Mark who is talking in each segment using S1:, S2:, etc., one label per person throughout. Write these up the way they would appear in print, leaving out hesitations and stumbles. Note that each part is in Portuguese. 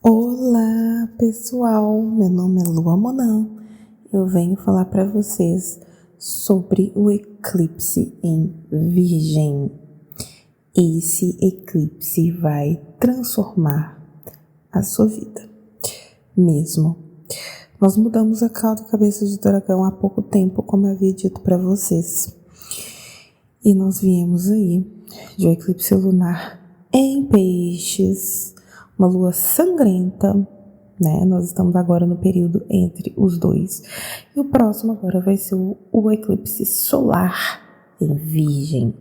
S1: Olá pessoal, meu nome é Lua Monan. Eu venho falar para vocês sobre o eclipse em Virgem. Esse eclipse vai transformar a sua vida mesmo. Nós mudamos a cauda cabeça de dragão há pouco tempo, como eu havia dito para vocês. E nós viemos aí de um eclipse lunar em Peixes, uma lua sangrenta, né? Nós estamos agora no período entre os dois. E o próximo agora vai ser o eclipse solar em Virgem,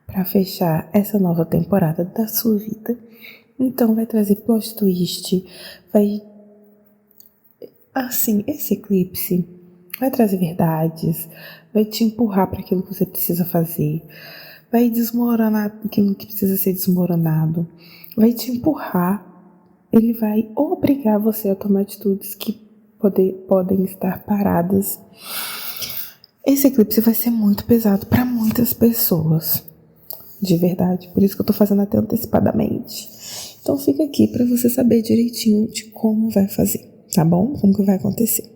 S1: para fechar essa nova temporada da sua vida. Então vai trazer plot twist, esse eclipse vai trazer verdades, vai te empurrar para aquilo que você precisa fazer, vai desmoronar aquilo que precisa ser desmoronado, vai te empurrar, ele vai obrigar você a tomar atitudes que podem estar paradas. Esse eclipse vai ser muito pesado para muitas pessoas, de verdade, por isso que eu tô fazendo até antecipadamente. Então fica aqui para você saber direitinho de como vai fazer, tá bom? Como que vai acontecer.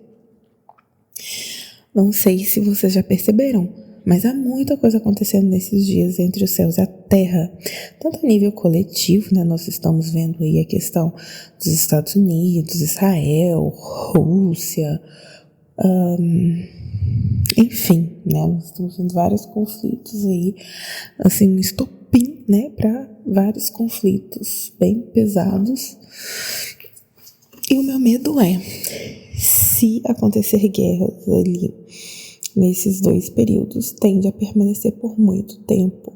S1: Não sei se vocês já perceberam, mas há muita coisa acontecendo nesses dias entre os céus e a terra, tanto a nível coletivo, né? Nós estamos vendo aí a questão dos Estados Unidos, Israel, Rússia, enfim, né? Nós estamos vendo vários conflitos aí, assim, um estopim, né? Para vários conflitos bem pesados. E o meu medo é, se acontecer guerras ali nesses dois períodos, tende a permanecer por muito tempo.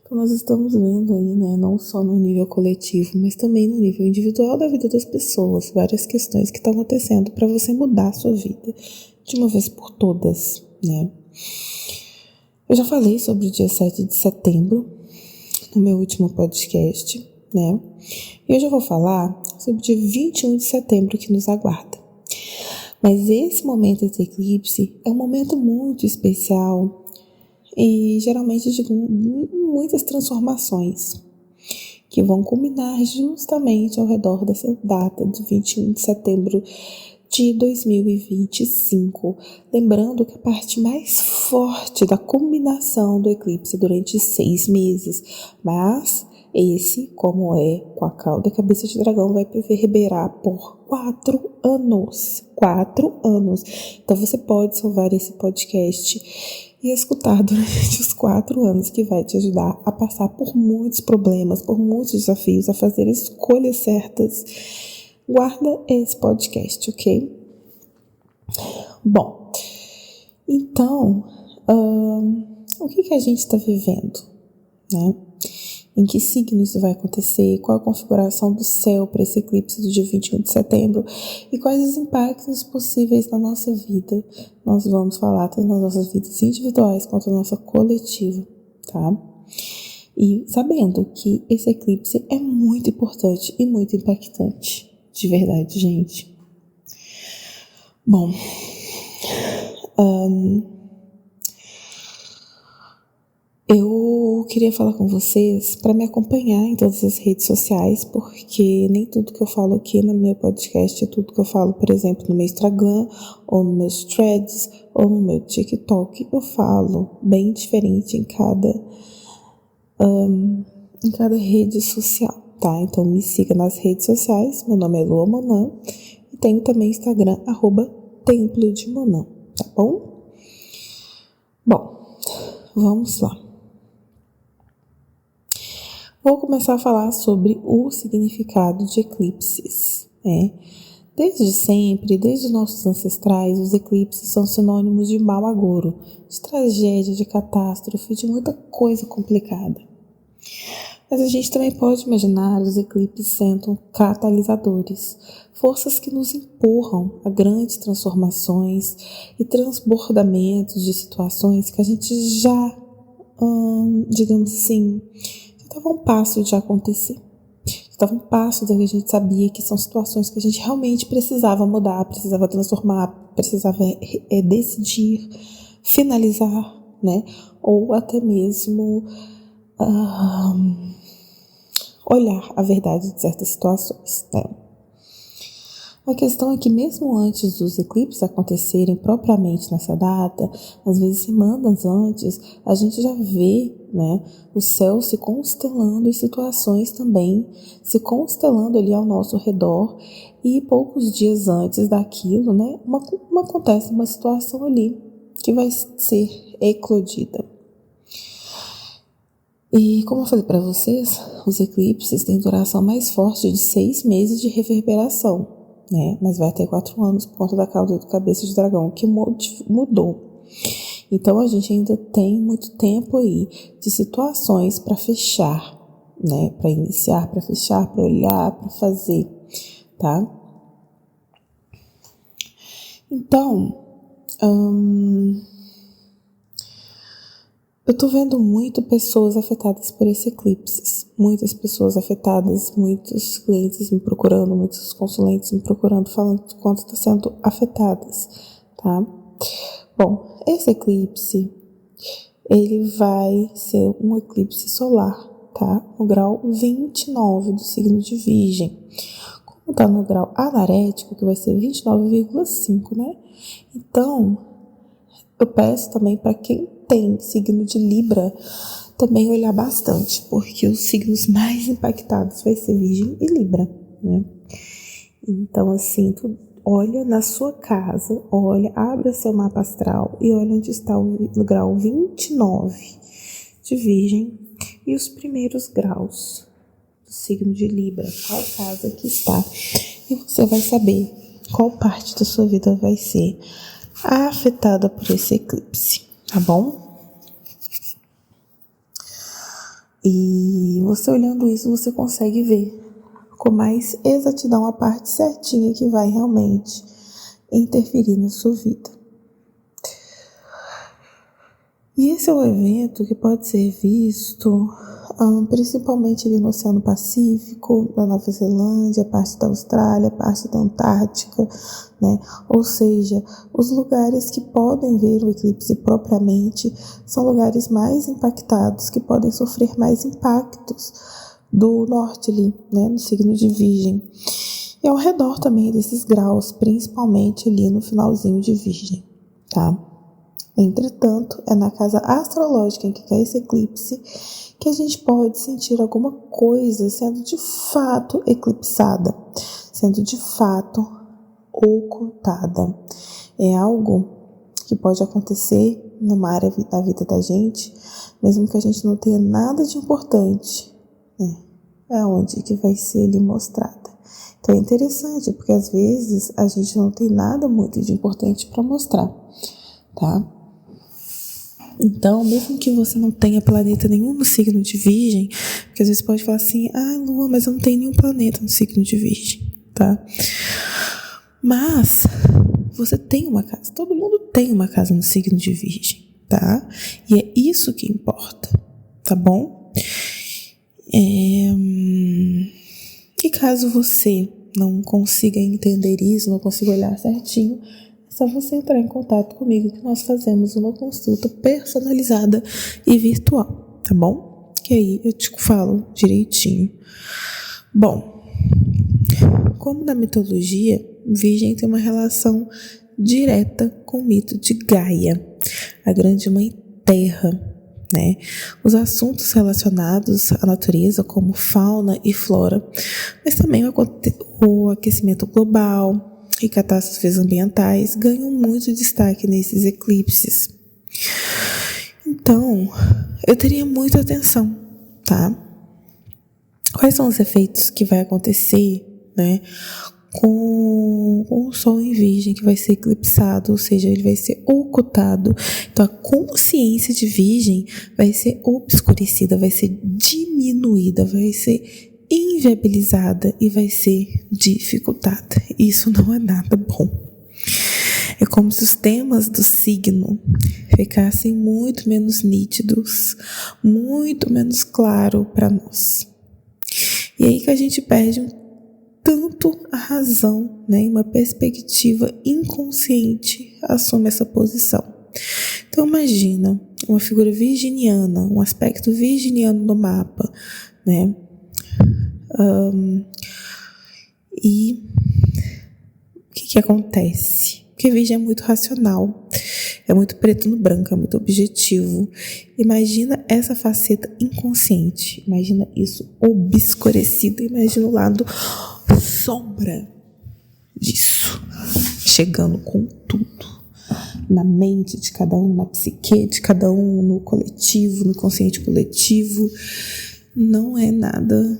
S1: Então nós estamos vendo aí, né, não só no nível coletivo, mas também no nível individual da vida das pessoas, várias questões que estão acontecendo para você mudar a sua vida de uma vez por todas, né? Eu já falei sobre o dia 7 de setembro no meu último podcast, né? E hoje eu vou falar sobre o dia 21 de setembro que nos aguarda. Mas esse momento desse eclipse é um momento muito especial e geralmente de muitas transformações que vão culminar justamente ao redor dessa data de 21 de setembro de 2025. Lembrando que a parte mais forte da culminação do eclipse durante 6 meses, mas esse, como é com a cauda e cabeça de dragão, vai reverberar por 4 anos. 4 anos. Então você pode salvar esse podcast e escutar durante os 4 anos, que vai te ajudar a passar por muitos problemas, por muitos desafios, a fazer escolhas certas. Guarda esse podcast, ok? Bom, então, o que a gente está vivendo, né? Em que signo isso vai acontecer, qual a configuração do céu para esse eclipse do dia 21 de setembro e quais os impactos possíveis na nossa vida. Nós vamos falar tanto nas nossas vidas individuais quanto na nossa coletiva, tá? E sabendo que esse eclipse é muito importante e muito impactante, de verdade, gente. Bom, eu queria falar com vocês para me acompanhar em todas as redes sociais, porque nem tudo que eu falo aqui no meu podcast é tudo que eu falo, por exemplo, no meu Instagram, ou nos meus threads, ou no meu TikTok. Eu falo bem diferente em cada rede social, tá? Então me siga nas redes sociais, meu nome é Lua Monan, e tenho também Instagram, @Templo de Monan, tá bom? Bom, vamos lá. Vou começar a falar sobre o significado de eclipses, né? Desde sempre, desde os nossos ancestrais, os eclipses são sinônimos de mau agouro, de tragédia, de catástrofe, de muita coisa complicada. Mas a gente também pode imaginar os eclipses sendo catalisadores, forças que nos empurram a grandes transformações e transbordamentos de situações que a gente já, digamos assim, estava um passo de acontecer. Estava um passo da que a gente sabia que são situações que a gente realmente precisava mudar, precisava transformar, precisava decidir, finalizar, né? Ou até mesmo olhar a verdade de certas situações, né? A questão é que mesmo antes dos eclipses acontecerem propriamente nessa data, às vezes semanas antes, a gente já vê, né, o céu se constelando e situações também se constelando ali ao nosso redor, e poucos dias antes daquilo, né, acontece uma situação ali que vai ser eclodida. E como eu falei para vocês, os eclipses têm duração mais forte de 6 meses de reverberação, né? Mas vai até 4 anos por conta da cauda do cabeça de dragão, que mudou. Então a gente ainda tem muito tempo aí de situações para fechar, né? Para iniciar, para fechar, para olhar, para fazer, tá? Então, eu tô vendo muito pessoas afetadas por esse eclipse. Muitas pessoas afetadas, muitos clientes me procurando, muitos consulentes me procurando, falando de quanto está sendo afetadas, tá? Bom, esse eclipse, ele vai ser um eclipse solar, tá? No grau 29 do signo de Virgem. Como tá no grau anarético, que vai ser 29,5, né? Então, eu peço também para quem tem signo de Libra também olhar bastante, porque os signos mais impactados vai ser Virgem e Libra, né? Então, assim, tu olha na sua casa, abre o seu mapa astral e olha onde está o grau 29 de Virgem e os primeiros graus do signo de Libra, qual casa que está. E você vai saber qual parte da sua vida vai ser afetada por esse eclipse, tá bom? E você olhando isso, você consegue ver com mais exatidão a parte certinha que vai realmente interferir na sua vida. E esse é um evento que pode ser visto principalmente ali no Oceano Pacífico, da Nova Zelândia, parte da Austrália, parte da Antártica, né? Ou seja, os lugares que podem ver o eclipse propriamente são lugares mais impactados, que podem sofrer mais impactos do norte ali, né? No signo de Virgem. E ao redor também desses graus, principalmente ali no finalzinho de Virgem, tá? Entretanto, é na casa astrológica em que cai esse eclipse que a gente pode sentir alguma coisa sendo de fato eclipsada, sendo de fato ocultada. É algo que pode acontecer numa área da vida da gente, mesmo que a gente não tenha nada de importante, né? É onde que vai ser ali mostrada. Então é interessante, porque às vezes a gente não tem nada muito de importante para mostrar, tá? Então, mesmo que você não tenha planeta nenhum no signo de Virgem, porque às vezes pode falar assim, Lua, mas eu não tenho nenhum planeta no signo de Virgem, tá? Mas você tem uma casa, todo mundo tem uma casa no signo de Virgem, tá? E é isso que importa, tá bom? E caso você não consiga entender isso, não consiga olhar certinho, é só você entrar em contato comigo que nós fazemos uma consulta personalizada e virtual, tá bom? Que aí eu te falo direitinho. Bom, como na mitologia, Virgem tem uma relação direta com o mito de Gaia, a grande mãe terra, né? Os assuntos relacionados à natureza, como fauna e flora, mas também o aquecimento global e catástrofes ambientais ganham muito destaque nesses eclipses. Então, eu teria muita atenção, tá? Quais são os efeitos que vai acontecer, né, com o Sol em Virgem, que vai ser eclipsado, ou seja, ele vai ser ocultado. Então, a consciência de Virgem vai ser obscurecida, vai ser diminuída, vai ser inviabilizada e vai ser dificultada. Isso não é nada bom. É como se os temas do signo ficassem muito menos nítidos, muito menos claro para nós. E aí que a gente perde tanto a razão, né? Uma perspectiva inconsciente assume essa posição. Então imagina uma figura virginiana, um aspecto virginiano no mapa, né? E o que acontece? Porque Virgem é muito racional, é muito preto no branco, é muito objetivo. Imagina essa faceta inconsciente, imagina isso obscurecido, imagina o lado sombra disso, chegando com tudo na mente de cada um, na psique de cada um, no coletivo, no inconsciente coletivo. Não é nada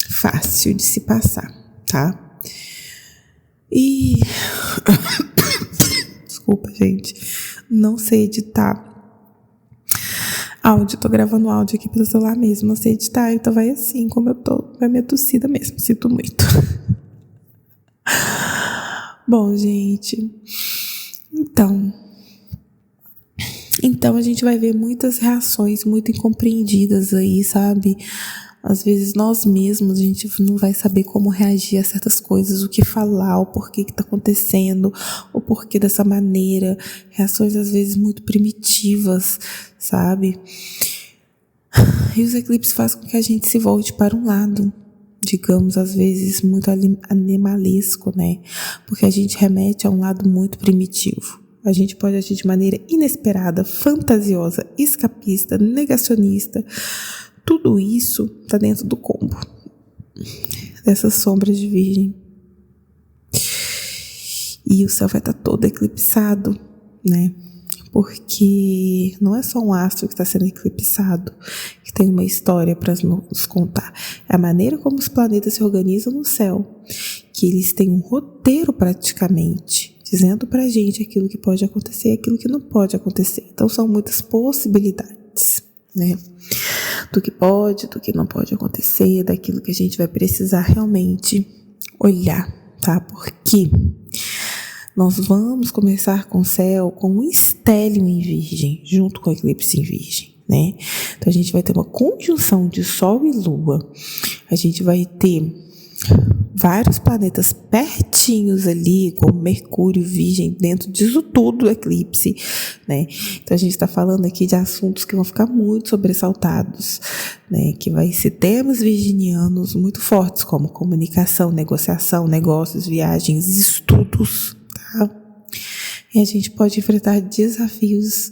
S1: fácil de se passar, tá? E desculpa, gente, não sei editar áudio, tô gravando áudio aqui pelo celular mesmo, não sei editar, então vai assim como eu tô, vai minha tossida mesmo, sinto muito. Bom, gente, então a gente vai ver muitas reações muito incompreendidas aí, sabe? Às vezes nós mesmos, a gente não vai saber como reagir a certas coisas, o que falar, o porquê que tá acontecendo, o porquê dessa maneira. Reações às vezes muito primitivas, sabe? E os eclipses fazem com que a gente se volte para um lado, digamos, às vezes muito animalesco, né? Porque a gente remete a um lado muito primitivo. A gente pode agir de maneira inesperada, fantasiosa, escapista, negacionista. Tudo isso tá dentro do combo dessas sombras de Virgem. E o céu vai estar todo eclipsado, né? Porque não é só um astro que está sendo eclipsado, que tem uma história para nos contar. É a maneira como os planetas se organizam no céu, que eles têm um roteiro praticamente, dizendo pra gente aquilo que pode acontecer e aquilo que não pode acontecer. Então são muitas possibilidades, né? Do que pode, do que não pode acontecer, daquilo que a gente vai precisar realmente olhar, tá? Porque nós vamos começar com o céu com um estélio em Virgem, junto com o eclipse em Virgem, né? Então a gente vai ter uma conjunção de Sol e Lua, a gente vai ter vários planetas pertinhos ali, como Mercúrio, Virgem, dentro disso tudo, eclipse, né? Então a gente está falando aqui de assuntos que vão ficar muito sobressaltados, né? Que vai ser temas virginianos muito fortes, como comunicação, negociação, negócios, viagens, estudos, tá? E a gente pode enfrentar desafios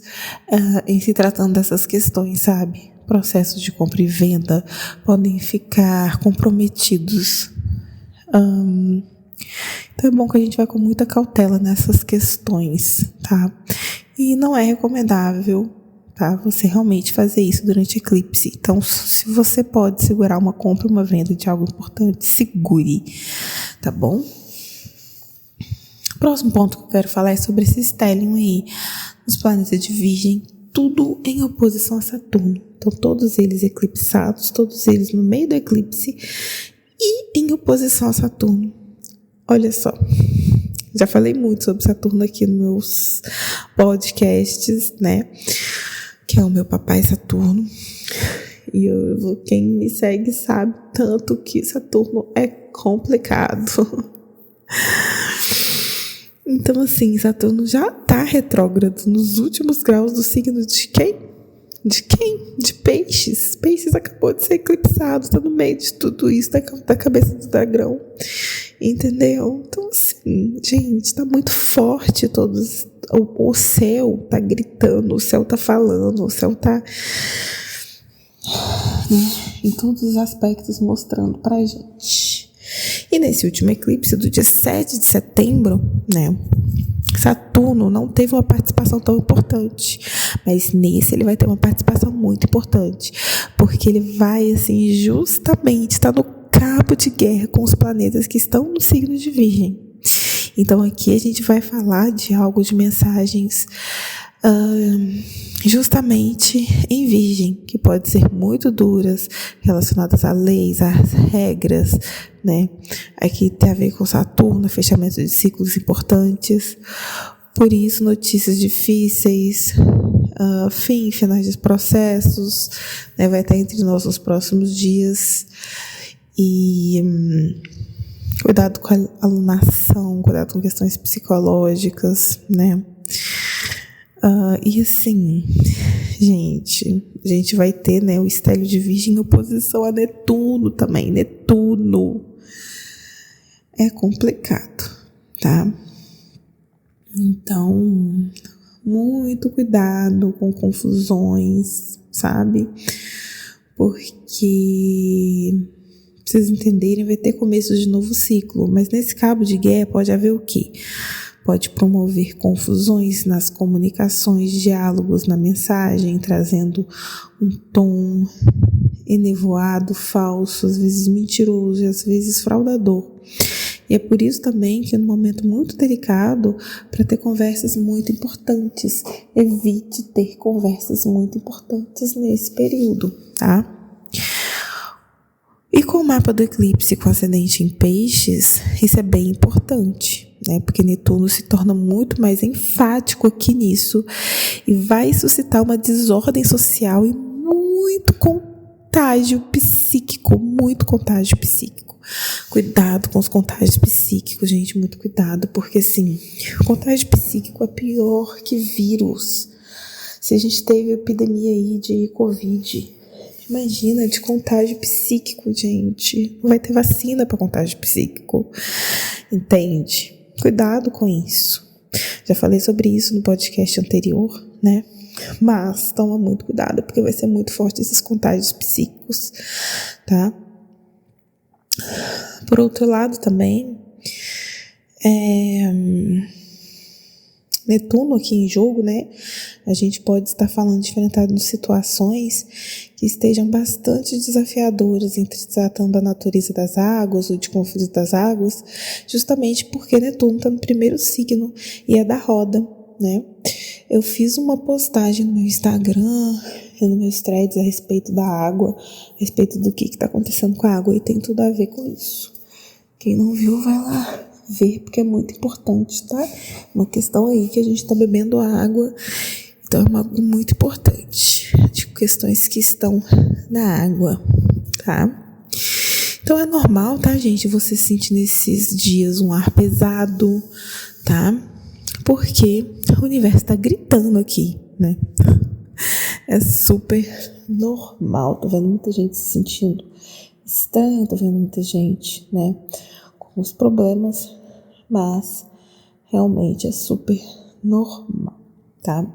S1: em se tratando dessas questões, sabe? Processos de compra e venda podem ficar comprometidos. Então é bom que a gente vai com muita cautela nessas questões, tá? E não é recomendável, tá? Você realmente fazer isso durante eclipse. Então, se você pode segurar uma compra, uma venda de algo importante, segure, tá bom? O próximo ponto que eu quero falar é sobre esse stellium aí, dos planetas de Virgem, tudo em oposição a Saturno. Então, todos eles eclipsados, todos eles no meio do eclipse e em oposição a Saturno. Olha só, já falei muito sobre Saturno aqui nos meus podcasts, né? Que é o meu papai Saturno. E quem me segue sabe tanto que Saturno é complicado. Então, assim, Saturno já tá retrógrado nos últimos graus do signo de quem? De quem? De Peixes. Peixes acabou de ser eclipsado, tá no meio de tudo isso, da cabeça do dragão. Entendeu? Então, assim, gente, tá muito forte todos. O céu tá gritando, o céu tá falando, o céu tá, né, em todos os aspectos mostrando pra gente. E nesse último eclipse do dia 7 de setembro, né, Saturno não teve uma participação tão importante, mas nesse ele vai ter uma participação muito importante, porque ele vai, assim, justamente estar no cabo de guerra com os planetas que estão no signo de Virgem. Então aqui a gente vai falar de algo de mensagens justamente em Virgem, que pode ser muito duras, relacionadas a leis, às regras, né? Aqui tem a ver com Saturno, fechamento de ciclos importantes. Por isso, notícias difíceis, finais de processos, né? Vai estar entre nós nos próximos dias. E cuidado com a alunação, cuidado com questões psicológicas, né? E assim, gente, a gente vai ter, né, o estélio de Virgem em oposição a Netuno também. Netuno é complicado, tá? Então, muito cuidado com confusões, sabe? Porque, pra vocês entenderem, vai ter começo de novo ciclo, mas nesse cabo de guerra pode haver o quê? Pode promover confusões nas comunicações, diálogos na mensagem, trazendo um tom enevoado, falso, às vezes mentiroso e às vezes fraudador. E é por isso também que é um momento muito delicado para ter conversas muito importantes. Evite ter conversas muito importantes nesse período, tá? E com o mapa do eclipse com ascendente em peixes, isso é bem importante, né? Porque Netuno se torna muito mais enfático aqui nisso e vai suscitar uma desordem social e muito contágio psíquico, muito contágio psíquico. Cuidado com os contágios psíquicos, gente, muito cuidado, porque assim, o contágio psíquico é pior que vírus. Se a gente teve epidemia aí de Covid, imagina de contágio psíquico, gente. Não vai ter vacina para contágio psíquico, entende? Cuidado com isso. Já falei sobre isso no podcast anterior, né? Mas toma muito cuidado, porque vai ser muito forte esses contágios psíquicos, tá? Por outro lado também, Netuno aqui em jogo, né? A gente pode estar falando de enfrentar situações que estejam bastante desafiadoras, tratando da natureza das águas ou de conflito das águas, justamente porque Netuno está no primeiro signo e é da roda, né? Eu fiz uma postagem no meu Instagram e nos meus threads a respeito da água, a respeito do que está acontecendo com a água, e tem tudo a ver com isso. Quem não viu, vai lá ver, porque é muito importante, tá? Uma questão aí que a gente está bebendo água, então é algo muito importante, de questões que estão na água, tá? Então é normal, tá, gente, você sentir nesses dias um ar pesado, tá? Porque o universo está gritando aqui, né? É super normal. Tô vendo muita gente se sentindo estranha, tô vendo muita gente, né, com os problemas, mas realmente é super normal, tá?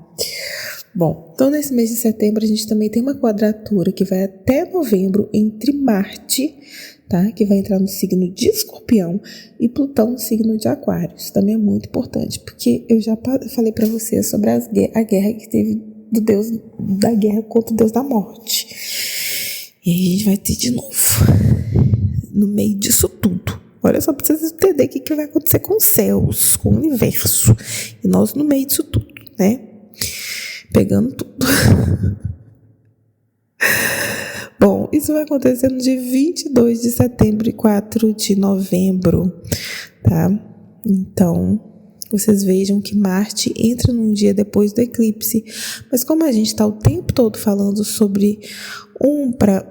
S1: Bom, então nesse mês de setembro a gente também tem uma quadratura que vai até novembro entre Marte, tá? Que vai entrar no signo de Escorpião, e Plutão no signo de Aquário. Isso também é muito importante, porque eu já falei para vocês sobre a guerra que teve da guerra contra o Deus da Morte. E aí a gente vai ter de novo, no meio disso tudo. Olha só, pra vocês entenderem o que vai acontecer com os céus, com o universo. E nós no meio disso tudo, né? Pegando tudo. Bom, isso vai acontecer no dia 22 de setembro e 4 de novembro, tá? Então, vocês vejam que Marte entra num dia depois do eclipse, mas como a gente está o tempo todo falando sobre um para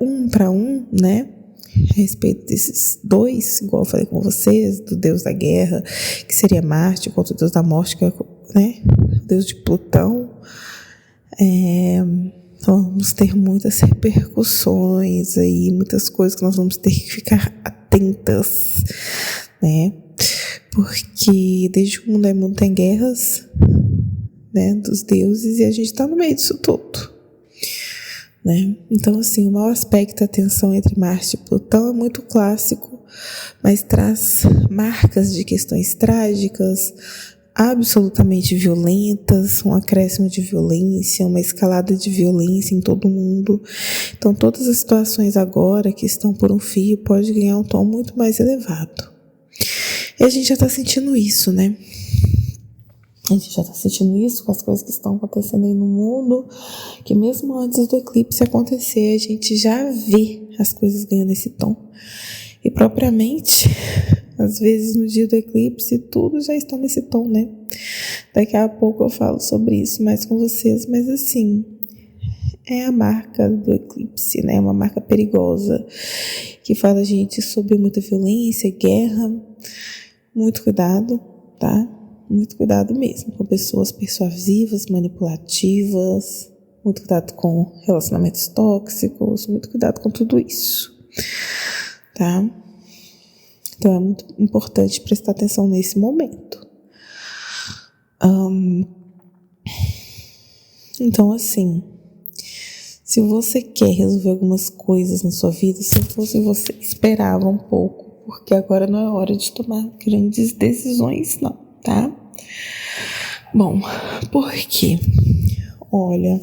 S1: um, né? A respeito desses dois, igual eu falei com vocês, do deus da guerra, que seria Marte, contra o deus da morte, que é, né, o deus de Plutão, vamos ter muitas repercussões aí, muitas coisas que nós vamos ter que ficar atentas, né? Porque desde que o mundo tem guerras, né, dos deuses, e a gente está no meio disso tudo, né? Então, assim, o maior aspecto da tensão entre Marte e Plutão é muito clássico, mas traz marcas de questões trágicas, absolutamente violentas, um acréscimo de violência, uma escalada de violência em todo mundo. Então, todas as situações agora que estão por um fio podem ganhar um tom muito mais elevado. E a gente já está sentindo isso, né? A gente já está sentindo isso com as coisas que estão acontecendo aí no mundo, que mesmo antes do eclipse acontecer, a gente já vê as coisas ganhando esse tom. E propriamente, às vezes no dia do eclipse, tudo já está nesse tom, né? Daqui a pouco eu falo sobre isso mais com vocês, mas assim, é a marca do eclipse, né? Uma marca perigosa, que fala a gente sobre muita violência, guerra. Muito cuidado, tá? Muito cuidado mesmo com pessoas persuasivas, manipulativas, muito cuidado com relacionamentos tóxicos, muito cuidado com tudo isso, tá? Então é muito importante prestar atenção nesse momento. Então, assim, se você quer resolver algumas coisas na sua vida, se fosse você, esperava um pouco, porque agora não é hora de tomar grandes decisões, não, tá? Bom, por quê? Olha,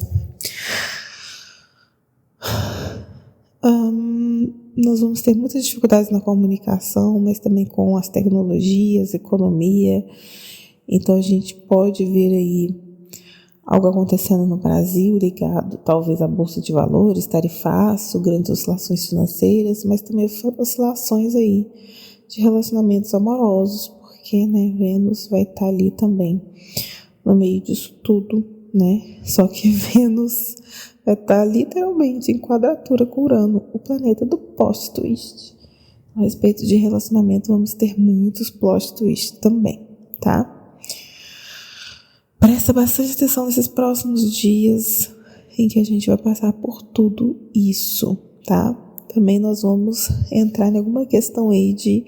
S1: nós vamos ter muitas dificuldades na comunicação, mas também com as tecnologias, economia. Então a gente pode ver aí algo acontecendo no Brasil ligado talvez à Bolsa de Valores, tarifaço, grandes oscilações financeiras, mas também oscilações aí de relacionamentos amorosos, porque, né, Vênus vai estar ali também no meio disso tudo, né? Só que Vênus vai estar literalmente em quadratura com Urano, o planeta do plot twist. A respeito de relacionamento, vamos ter muitos plot twists também, tá? Presta bastante atenção nesses próximos dias em que a gente vai passar por tudo isso, tá? Também nós vamos entrar em alguma questão aí de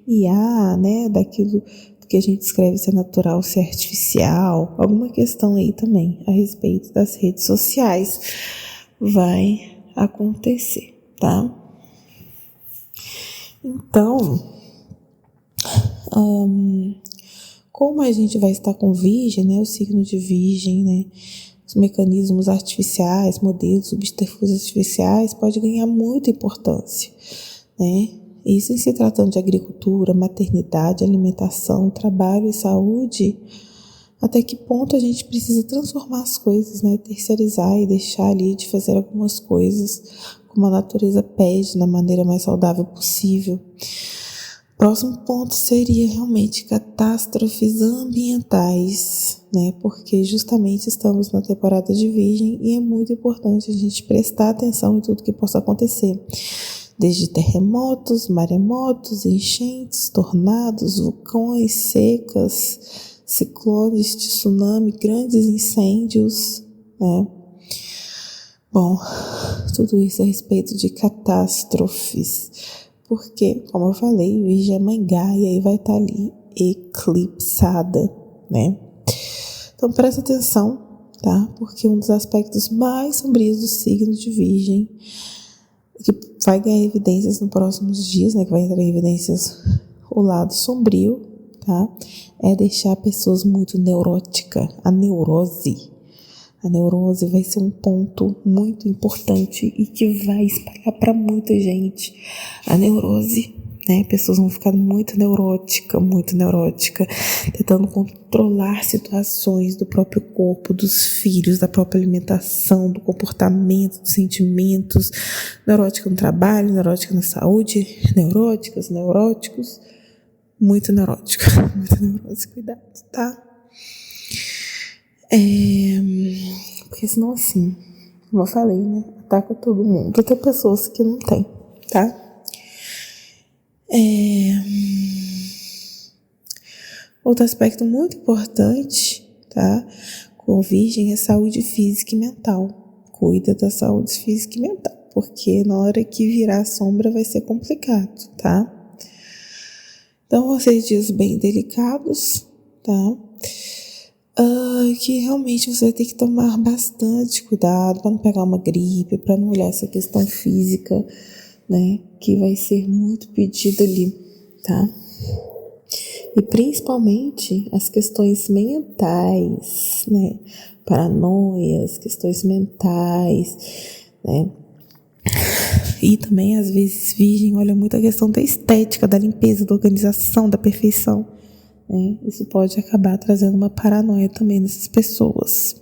S1: IA, né? Daquilo que a gente escreve se é natural, se é artificial. Alguma questão aí também a respeito das redes sociais vai acontecer, tá? Então, como a gente vai estar com Virgem, né, o signo de Virgem, né, os mecanismos artificiais, modelos, subterfúgios artificiais, pode ganhar muita importância, né? Isso em se tratando de agricultura, maternidade, alimentação, trabalho e saúde, até que ponto a gente precisa transformar as coisas, né, terceirizar e deixar ali de fazer algumas coisas como a natureza pede, da maneira mais saudável possível. Próximo ponto seria realmente catástrofes ambientais, né? Porque justamente estamos na temporada de Virgem e é muito importante a gente prestar atenção em tudo que possa acontecer. Desde terremotos, maremotos, enchentes, tornados, vulcões, secas, ciclones, tsunami, grandes incêndios, né? Bom, tudo isso a respeito de catástrofes. Porque, como eu falei, Virgem é mãe Gaia e vai estar ali eclipsada, né? Então presta atenção, tá? Porque um dos aspectos mais sombrios do signo de Virgem, que vai ganhar evidências nos próximos dias, né? Que vai entrar em evidências o lado sombrio, tá? É deixar pessoas muito neuróticas, a neurose. A neurose vai ser um ponto muito importante e que vai espalhar para muita gente. A neurose, né? Pessoas vão ficar muito neurótica, tentando controlar situações do próprio corpo, dos filhos, da própria alimentação, do comportamento, dos sentimentos. Neurótica no trabalho, neurótica na saúde, neuróticos. Muito neurótica, muita neurose, cuidado, tá? Porque senão assim, como eu falei, né, ataca todo mundo, até pessoas que não tem, tá? Outro aspecto muito importante, tá, com Virgem é saúde física e mental. Cuida da saúde física e mental, porque na hora que virar a sombra vai ser complicado, tá? Então vão ser dias bem delicados, tá? Que realmente você vai ter que tomar bastante cuidado para não pegar uma gripe, para não olhar essa questão física, né, que vai ser muito pedida ali, tá? E principalmente as questões mentais, né, paranoias, questões mentais, né, e também às vezes Virgem olha muito a questão da estética, da limpeza, da organização, da perfeição. Isso pode acabar trazendo uma paranoia também nessas pessoas.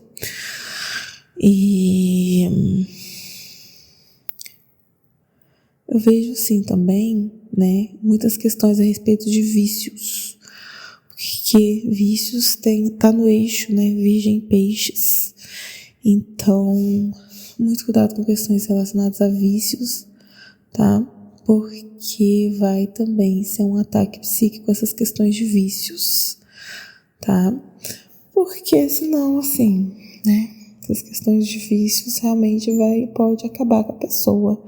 S1: E eu vejo sim também, né, muitas questões a respeito de vícios, porque vícios tá no eixo, né, Virgem Peixes. Então, muito cuidado com questões relacionadas a vícios, tá? Porque vai também ser um ataque psíquico essas questões de vícios, tá? Porque senão, assim, né, Essas questões difíceis realmente pode acabar com a pessoa.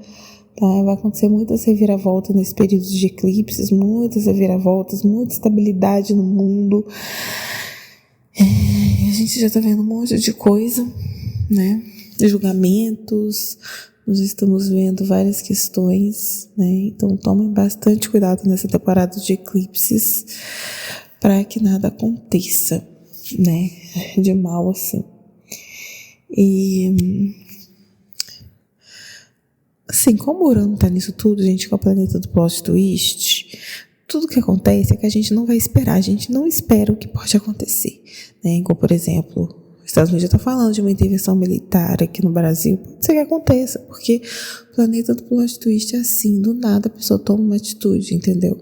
S1: Tá? Vai acontecer muitas reviravoltas nesse período de eclipses, muitas reviravoltas, muita estabilidade no mundo. A gente já tá vendo um monte de coisa, né? Julgamentos, nós estamos vendo várias questões, né? Então tomem bastante cuidado nessa temporada de eclipses para que nada aconteça, né? De mal assim. E assim, como o Urano tá nisso tudo, gente, com o planeta do plot twist, tudo que acontece é que a gente não vai esperar, a gente não espera o que pode acontecer, né? Igual, por exemplo, os Estados Unidos já tá falando de uma intervenção militar aqui no Brasil, pode ser que aconteça, porque o planeta do plot twist é assim, do nada a pessoa toma uma atitude, entendeu?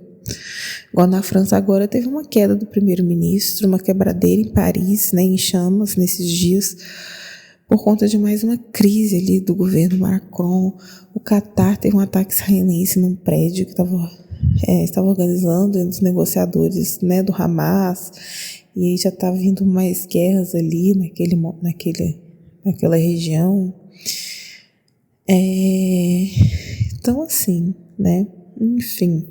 S1: Igual na França agora teve uma queda do primeiro-ministro, uma quebradeira em Paris, né, em chamas nesses dias, por conta de mais uma crise ali do governo Macron. O Catar teve um ataque israelense num prédio que estava organizando os negociadores, né, do Hamas, e aí já tá vindo mais guerras ali naquela região. Então assim, né, enfim.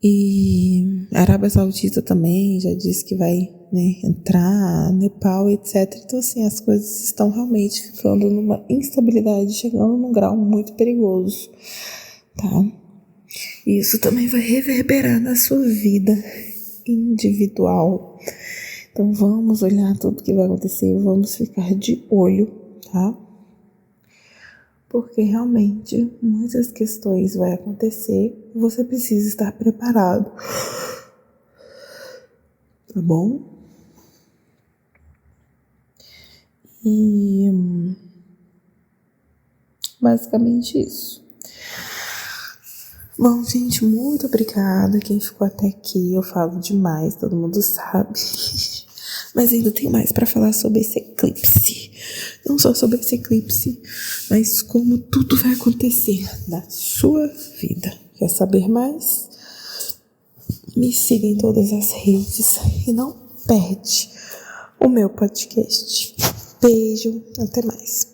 S1: E a Arábia Saudita também já disse que vai, né, entrar, Nepal, etc. Então, assim, as coisas estão realmente ficando numa instabilidade, chegando num grau muito perigoso, tá? E isso também vai reverberar na sua vida individual. Então, vamos olhar tudo que vai acontecer, vamos ficar de olho, tá? Porque realmente muitas questões vão acontecer e você precisa estar preparado. Tá bom? E basicamente isso. Bom, gente, muito obrigada. Quem ficou até aqui, eu falo demais, todo mundo sabe. Mas ainda tem mais para falar sobre esse eclipse. Não só sobre esse eclipse, mas como tudo vai acontecer na sua vida. Quer saber mais? Me siga em todas as redes e não perde o meu podcast. Beijo, até mais.